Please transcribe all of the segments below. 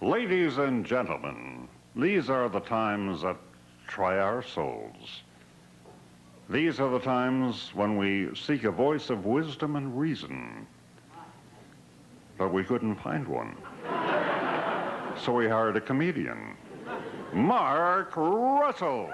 Ladies and gentlemen, these are the times that try our souls. These are the times when we seek a voice of wisdom and reason, but we couldn't find one. So we hired a comedian, Mark Russell.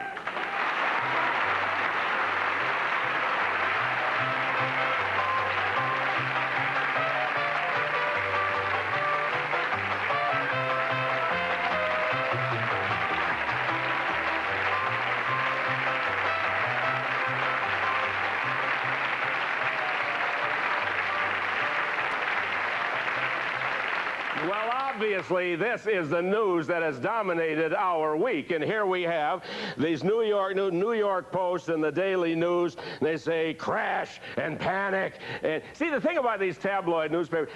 Well, obviously, this is the news that has dominated our week. And here we have these New York Post and the Daily News. They say crash and panic. And see, the thing about these tabloid newspapers,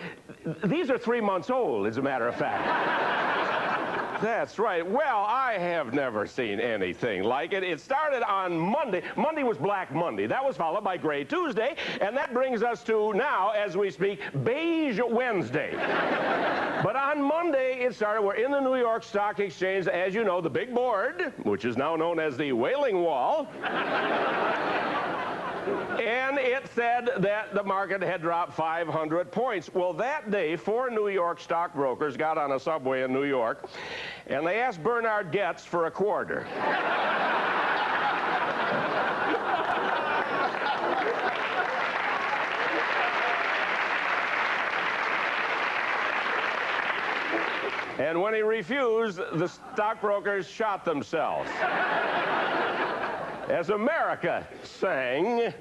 these are 3 months old, as a matter of fact. That's right. Well, I have never seen anything like it. It started on Monday. Monday was Black Monday. That was followed by Gray Tuesday. And that brings us to now, as we speak, Beige Wednesday. But on Monday, it started. We're in the New York Stock Exchange. As you know, the big board, which is now known as the Wailing Wall. And it said that the market had dropped 500 points. Well, that day, 4 New York stockbrokers got on a subway in New York, and they asked Bernard Goetz for a quarter. And when he refused, the stockbrokers shot themselves. As America sang,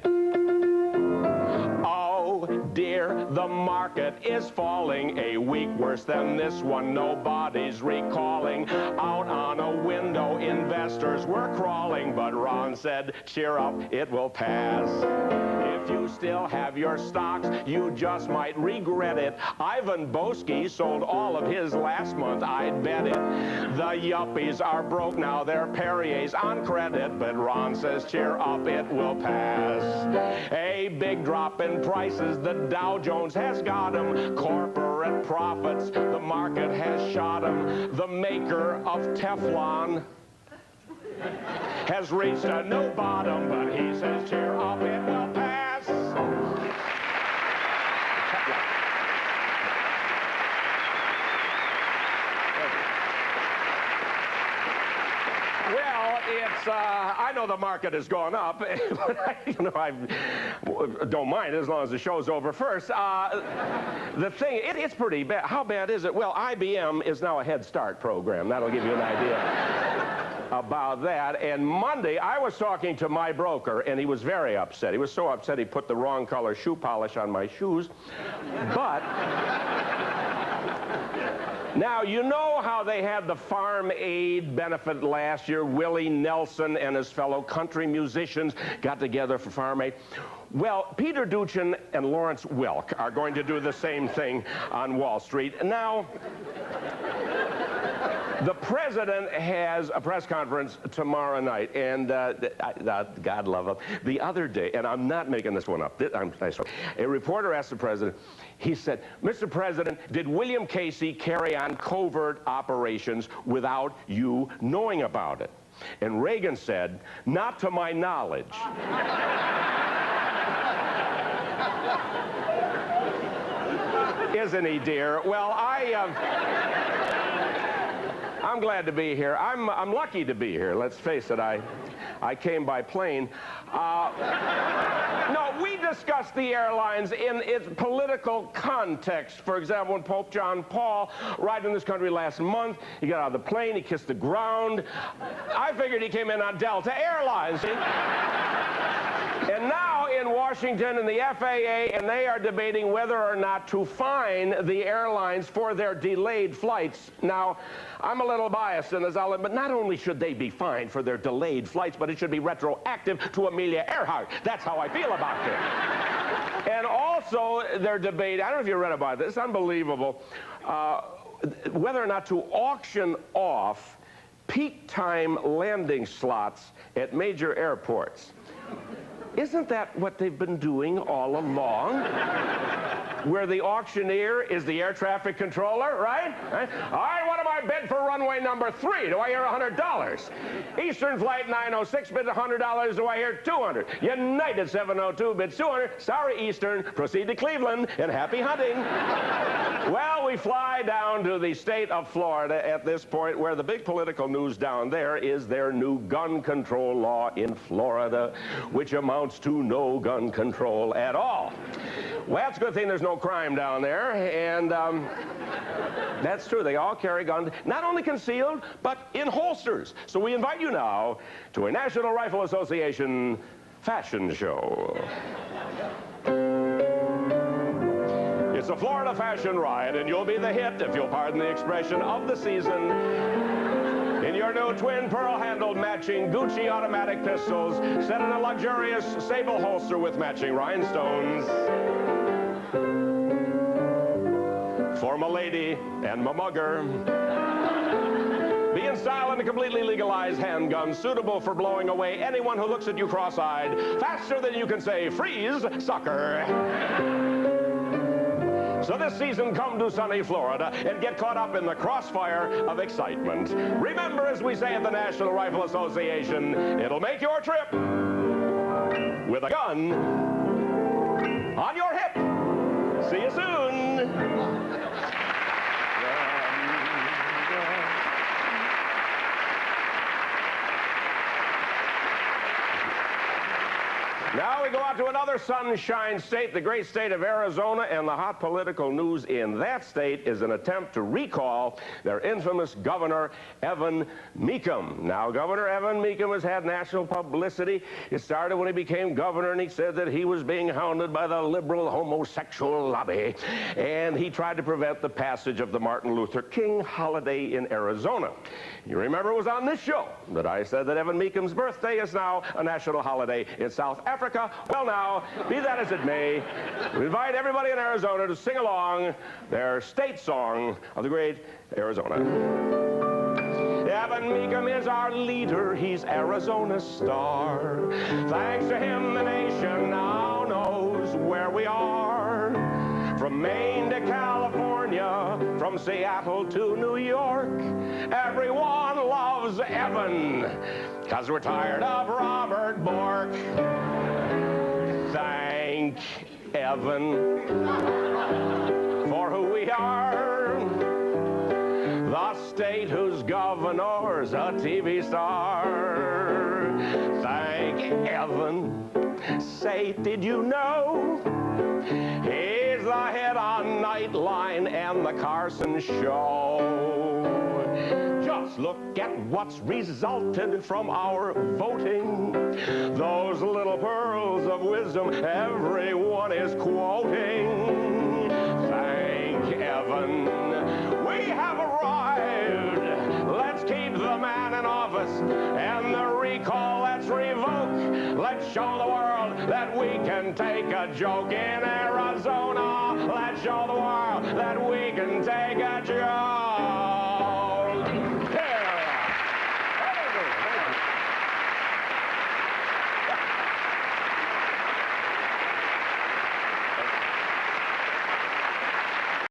"Oh dear, the market is falling. A week worse than this one, nobody's recalling. Out on a window, investors were crawling. But Ron said, cheer up, it will pass. If you still have your stocks, you just might regret it. Ivan Boesky sold all of his last month, I'd bet it. The yuppies are broke now, they're Perrier's on credit. But Ron says, cheer up, it will pass. A big drop in prices, the Dow Jones has got him. Corporate profits, the market has shot him. The maker of Teflon has reached a new bottom, but he says, cheer up, it will pass. Well, it's, I know the market has gone up, but I don't mind as long as the show's over first. The thing, it's pretty bad. How bad is it? Well, IBM is now a Head Start program. That'll give you an idea about that. And Monday, I was talking to my broker, and he was very upset. He was so upset he put the wrong color shoe polish on my shoes. But now, you know how they had the Farm Aid benefit last year? Willie Nelson and his fellow country musicians got together for Farm Aid. Well, Peter Duchin and Lawrence Welk are going to do the same thing on Wall Street. Now, the president has a press conference tomorrow night, and God love him. The other day, and I'm not making this one up, a reporter asked the president, he said, Mr. President, did William Casey carry on covert operations without you knowing about it? And Reagan said, not to my knowledge. Isn't he, dear? Well, I'm glad to be here. I'm lucky to be here. Let's face it, I came by plane. No, we discussed the airlines in its political context. For example, when Pope John Paul arrived in this country last month, he got out of the plane, he kissed the ground. I figured he came in on Delta Airlines. And now in Washington and the FAA, and they are debating whether or not to fine the airlines for their delayed flights. Now, I'm a little biased in this, but not only should they be fined for their delayed flights, but it should be retroactive to Amelia Earhart. That's how I feel about this. And also, Also, their debate, I don't know if you read about this, it's unbelievable, whether or not to auction off peak time landing slots at major airports. Isn't that what they've been doing all along? Where the auctioneer is the air traffic controller, right? All right, what am I bid for runway number 3? Do I hear $100? Eastern Flight 906 bids $100. Do I hear $200? United 702 bids $200. Sorry, Eastern. Proceed to Cleveland and happy hunting. Well, we fly down to the state of Florida at this point, where the big political news down there is their new gun control law in Florida, which amounts to no gun control at all. Well, it's a good thing there's no crime down there, and that's true. They all carry guns, not only concealed, but in holsters. So we invite you now to a National Rifle Association fashion show. It's a Florida fashion riot, and you'll be the hit, if you'll pardon the expression, of the season. In your new twin pearl-handled matching Gucci automatic pistols, set in a luxurious sable holster with matching rhinestones. For my lady and my mugger. Be in style in a completely legalized handgun, suitable for blowing away anyone who looks at you cross-eyed, faster than you can say, freeze, sucker. So this season, come to sunny Florida and get caught up in the crossfire of excitement. Remember, as we say at the National Rifle Association, it'll make your trip with a gun on your hip. See you soon. Now we go out to another sunshine state, the great state of Arizona, and the hot political news in that state is an attempt to recall their infamous governor, Evan Meechum. Now, Governor Evan Meechum has had national publicity. It started when he became governor, and he said that he was being hounded by the liberal homosexual lobby, and he tried to prevent the passage of the Martin Luther King holiday in Arizona. You remember it was on this show that I said that Evan Meechum's birthday is now a national holiday in South Africa. Well, now, be that as it may, we invite everybody in Arizona to sing along their state song of the great Arizona. Evan Meechum is our leader, he's Arizona's star. Thanks to him, the nation now knows where we are. From Maine to California, from Seattle to New York, everyone loves Evan, 'cause we're tired of Robert Bork. Thank Evan for who we are. The state whose governor's a TV star. Thank Evan. Say, did you know he's the head on Nightline and the Carson Show? Just look at what's resulted from our voting. Those little pearls of wisdom everyone is quoting. Thank Evan. We have arrived. Let's keep the man in office and the recall let's revoke. Let's show the world that we can take a joke in Arizona. Let's show the world that we can take a joke.